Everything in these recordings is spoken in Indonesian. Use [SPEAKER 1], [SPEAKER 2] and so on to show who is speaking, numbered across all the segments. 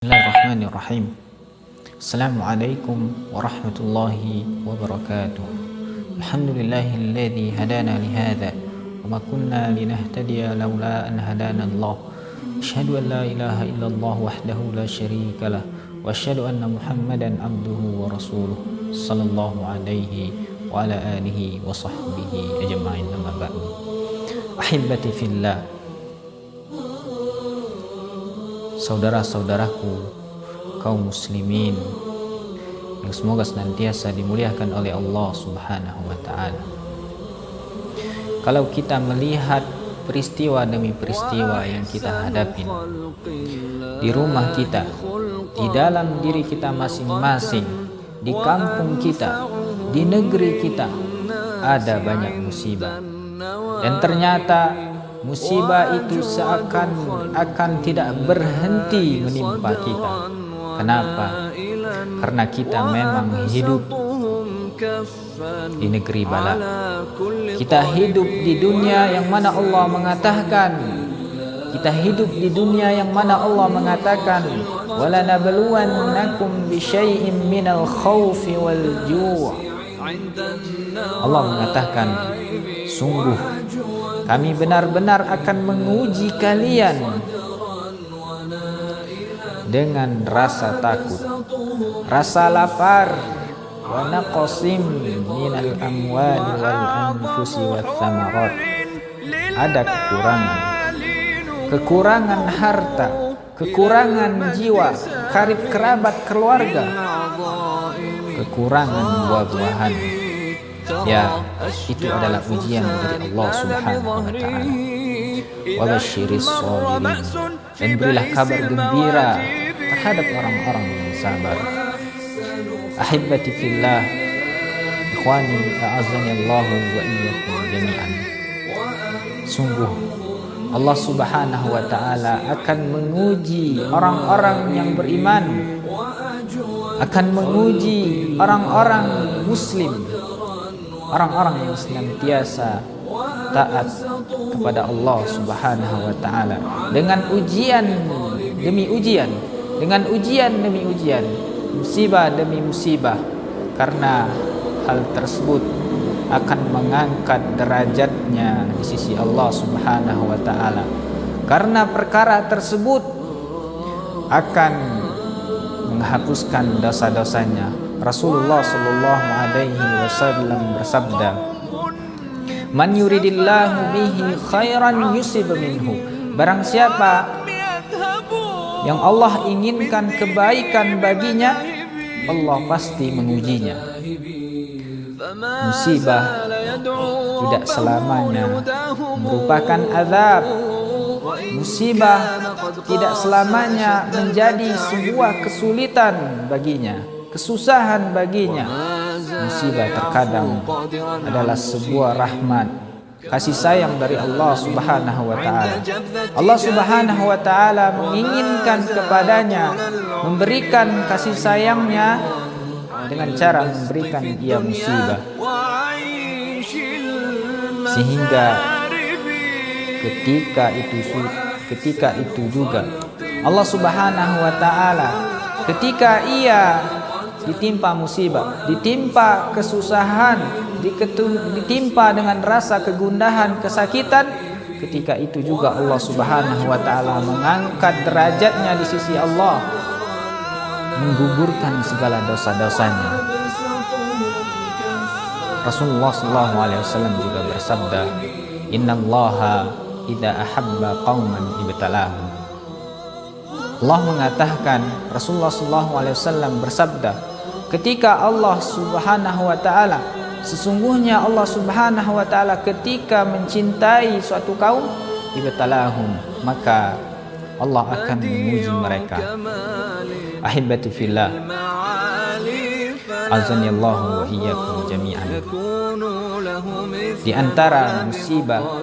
[SPEAKER 1] Bismillahirrahmanirrahim. Assalamualaikum warahmatullahi wabarakatuh. Alhamdulillahilladzi hadana lihadza wa ma kunna linahtadiya laula an hadana Allah. Asyhadu an la ilaha illallah wahdahu la syarika lah wa asyhadu anna Muhammadan abduhu wa rasuluh sallallahu alaihi wa ala alihi wa sahbihi ajma'in, amma ba'du. Ahibbati fillah, saudara-saudaraku kaum muslimin yang semoga senantiasa dimuliakan oleh Allah Subhanahu wa ta'ala. Kalau kita melihat peristiwa demi peristiwa yang kita hadapi di rumah kita, di dalam diri kita masing-masing, di kampung kita, di negeri kita, ada banyak musibah. Dan ternyata musibah itu akan tidak berhenti menimpa kita. Kenapa? Karena kita memang hidup di negeri bala. Kita hidup di dunia yang mana Allah mengatakan, wala nabluwannakum bisyai'im minal khawfi wal ju'. Allah mengatakan, sungguh kami benar-benar akan menguji kalian dengan rasa takut, rasa lapar, wa naqsim minal amwali wal anfusi wath thamarat. Ada kekurangan harta, kekurangan jiwa, karib kerabat keluarga, kekurangan buah-buahan. Ya, itu adalah ujian dari Allah Subhanahu wa ta'ala. Wa basyiris shabirin, dan berilah kabar gembira terhadap orang-orang yang sabar. Ahibbati fillah, ikhwani a'azzani Allah wa iyyakum jami'an. Sungguh Allah Subhanahu wa ta'ala akan menguji orang-orang yang beriman, akan menguji orang-orang muslim, orang-orang yang senantiasa taat kepada Allah Subhanahu wa ta'ala, dengan ujian demi ujian, dengan ujian demi ujian, musibah demi musibah. Karena hal tersebut akan mengangkat derajatnya di sisi Allah Subhanahu wa ta'ala. Karena perkara tersebut akan menghapuskan dosa-dosanya. Rasulullah sallallahu alaihi wasallam bersabda, "Man yuridillahu bihi khairan yusib minhu." Barang siapa yang Allah inginkan kebaikan baginya, Allah pasti mengujinya. Musibah tidak selamanya merupakan azab. Musibah tidak selamanya menjadi sebuah kesulitan baginya, kesusahan baginya. Musibah terkadang adalah sebuah rahmat, kasih sayang dari Allah Subhanahu wa ta'ala. Allah Subhanahu wa ta'ala menginginkan kepadanya memberikan kasih sayangnya dengan cara memberikan ia musibah, sehingga ketika itu juga Allah Subhanahu wa ta'ala, ketika ia ditimpa musibah, ditimpa kesusahan, ditimpa dengan rasa kegundahan, kesakitan, ketika itu juga Allah Subhanahu wa ta'ala mengangkat derajatnya di sisi Allah, menggugurkan segala dosa-dosanya. Rasulullah sallallahu alaihi wasallam juga bersabda, "Innallaha idza ahabba qauman ibtalahum." Allah mengatakan, Rasulullah sallallahu alaihi wasallam bersabda, ketika Allah Subhanahu wa ta'ala, sesungguhnya Allah Subhanahu wa ta'ala ketika mencintai suatu kaum, ibtalahum, maka Allah akan menguji mereka. Ahibbati fillah, azanillahu wa iyyakum jami'an. Di antara musibah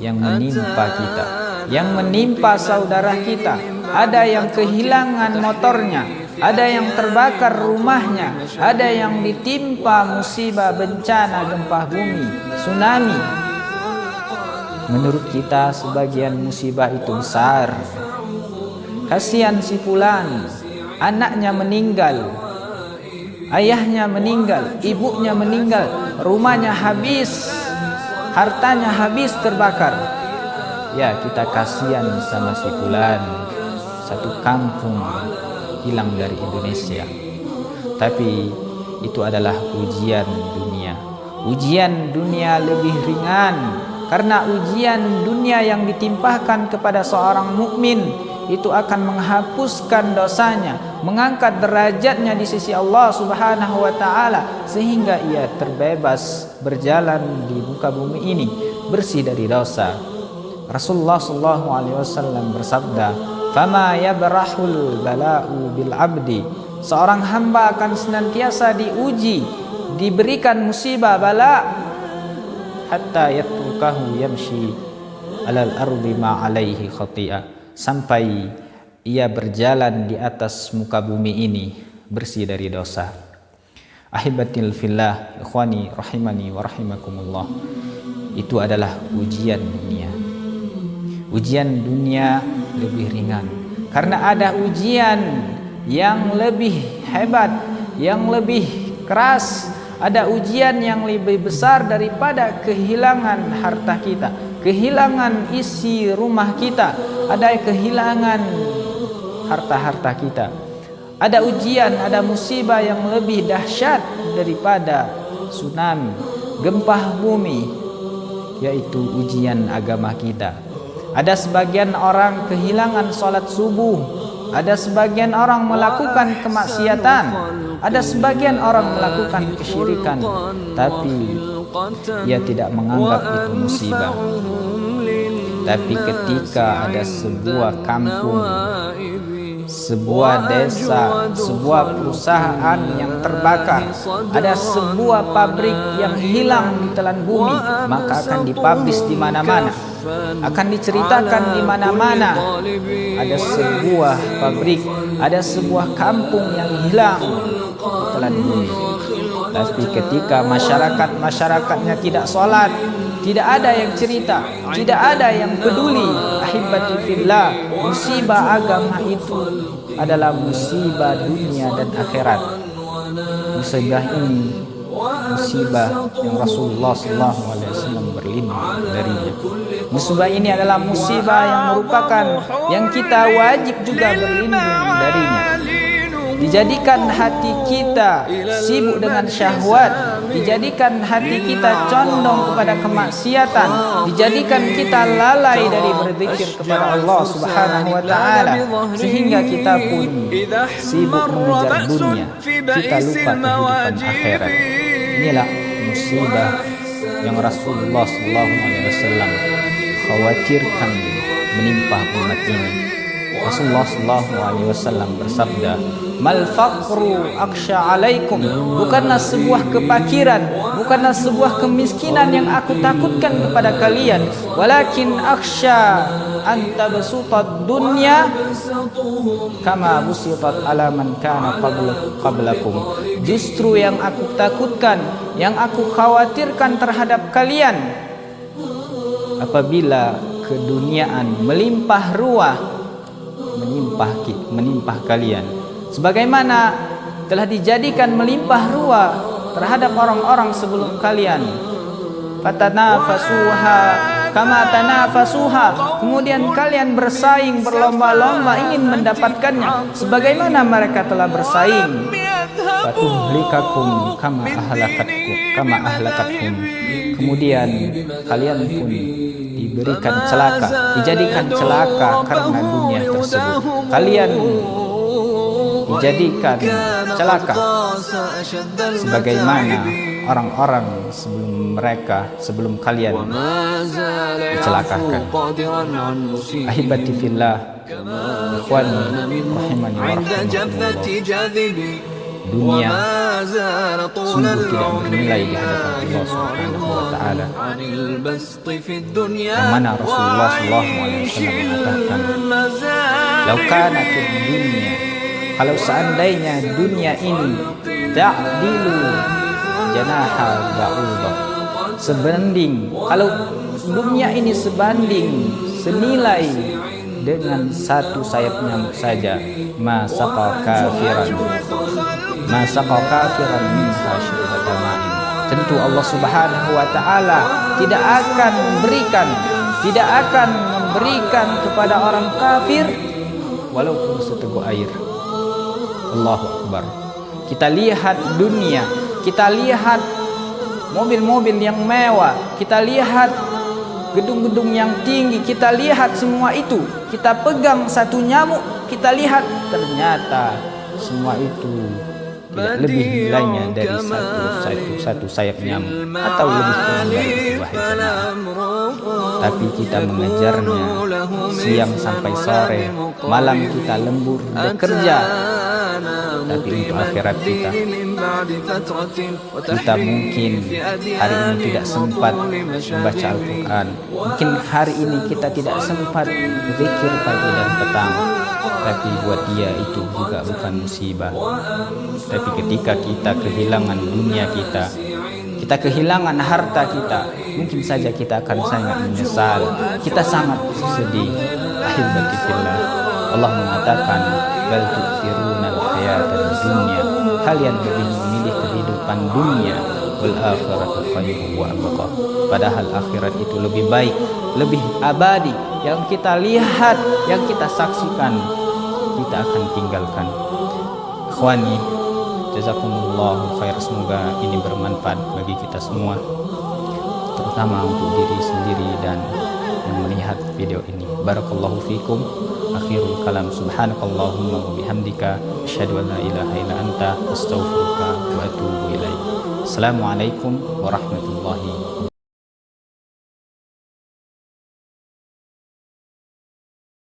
[SPEAKER 1] yang menimpa kita, yang menimpa saudara kita, ada yang kehilangan motornya, ada yang terbakar rumahnya, ada yang ditimpa musibah bencana gempa bumi, tsunami. Menurut kita sebagian musibah itu besar, kasihan si fulan, anaknya meninggal, ayahnya meninggal, ibunya meninggal, rumahnya habis, hartanya habis terbakar. Ya, kita kasihan sama si fulan, satu kampung hilang dari Indonesia. Tapi itu adalah ujian dunia. Ujian dunia lebih ringan, karena ujian dunia yang ditimpahkan kepada seorang mukmin itu akan menghapuskan dosanya, mengangkat derajatnya di sisi Allah Subhanahu wa taala, sehingga ia terbebas berjalan di muka bumi ini bersih dari dosa. Rasulullah sallallahu alaihi wasallam bersabda, "Fama yabrahul bala'u bil 'abdi." Seorang hamba akan senantiasa diuji, diberikan musibah bala, hatta yatrukahu yamshi alal ardi ma alaihi khati'ah, sampai ia berjalan di atas muka bumi ini bersih dari dosa. Ahibatil fillah, ikhwani rahimani wa rahimakumullah. Itu adalah ujian dunia. Ujian dunia lebih ringan, karena ada ujian yang lebih hebat, yang lebih keras. Ada ujian yang lebih besar daripada kehilangan harta kita, kehilangan isi rumah kita, ada kehilangan harta-harta kita. Ada ujian, ada musibah yang lebih dahsyat daripada tsunami, gempa bumi, yaitu ujian agama kita. Ada sebagian orang kehilangan sholat subuh, ada sebagian orang melakukan kemaksiatan, ada sebagian orang melakukan kesyirikan, tapi ia tidak menganggap itu musibah. Tapi ketika ada sebuah kampung, sebuah desa, sebuah perusahaan yang terbakar, ada sebuah pabrik yang hilang di telan bumi, maka akan dipublish di mana-mana, akan diceritakan di mana-mana. Ada sebuah pabrik, ada sebuah kampung yang hilang di telan bumi. Tapi ketika masyarakatnya tidak sholat, tidak ada yang cerita, tidak ada yang peduli. Ahibati fillah, musibah agama itu adalah musibah dunia dan akhirat. Musibah ini musibah yang Rasulullah SAW berlindung darinya. Musibah ini adalah musibah yang merupakan yang kita wajib juga berlindung darinya. Dijadikan hati kita sibuk dengan syahwat, dijadikan hati kita condong kepada kemaksiatan, dijadikan kita lalai dari berzikir kepada Allah Subhanahu wa taala, sehingga kita pun sibuk mengejar dunia, kita lupa kehidupan akhirat. Inilah musibah yang Rasulullah SAW khawatirkan menimpa umat ini. Rasulullah SAW bersabda, "Mal faqru aksha alaikum." Bukanlah sebuah kepakiran, bukanlah sebuah kemiskinan yang aku takutkan kepada kalian, walakin aksha an tabsutad dunya kama busitat ala man kana qablakum. Justru yang aku takutkan, yang aku khawatirkan terhadap kalian, apabila keduniaan melimpah ruah, menimpah kalian, sebagaimana telah dijadikan melimpah ruah terhadap orang-orang sebelum kalian. Fatanafasuha kama tanafasuha, kemudian kalian bersaing, berlomba-lomba ingin mendapatkannya sebagaimana mereka telah bersaing. Fatuhlikakum kama ahlakatkum, kemudian kalian pun diberikan celaka, dijadikan celaka karena dunia tersebut. Kalian dijadikan celaka sebagaimana orang-orang sebelum kalian dicelakakan. Ahibati fillah, ikhwani rahimani wa rahimakumullah. Dunia sungguh tidak bernilai di hadapan Allah Subhanahu wa taala. Yang mana Rasulullah SAW mengatakan, "Laukanatid dunya," kalau seandainya dunia ini ta'dilu janaha ba'udah, sebanding, kalau dunia ini sebanding senilai dengan satu sayap nyamuk saja, masaqa kafiran minha syurbata ma'in. Tentu Allah Subhanahu wa taala tidak akan memberikan kepada orang kafir walaupun seteguk air. Allahu Akbar. Kita lihat dunia, kita lihat mobil-mobil yang mewah, kita lihat gedung-gedung yang tinggi, kita lihat semua itu, kita pegang satu nyamuk, kita lihat ternyata semua itu tidak lebih nilainya dari satu sayap nyamuk atau lebih kurang dari buah jannah. Tapi kita mengejarnya siang sampai sore, malam kita lembur bekerja. Tapi untuk akhirat kita mungkin hari ini tidak sempat membaca Al-Quran, mungkin hari ini kita tidak sempat zikir pagi dan petang, tapi buat dia itu juga bukan musibah. Tapi ketika kita kehilangan dunia kita kehilangan harta kita, mungkin saja kita akan sangat menyesal, kita sangat sedih. Ahibati fillah, Allah mengatakan bal tu'thirunal hayatad dunya, kalian lebih memilih kehidupan dunia, wal akhiratu khairun wa abqa. Padahal akhirat itu lebih baik, lebih abadi. Yang kita lihat, yang kita saksikan, kita akan tinggalkan. Ikhwani, jazakumullahu khair. Semoga ini bermanfaat bagi kita semua, terutama untuk diri sendiri dan yang melihat video ini. Barakallahu fikum. Akhirul kalam, subhanakallahumma wa bihamdika asyhadu an la ilaha illa anta astaghfiruka wa atubu ilaik. Assalamualaikum warahmatullahi wabarakatuh.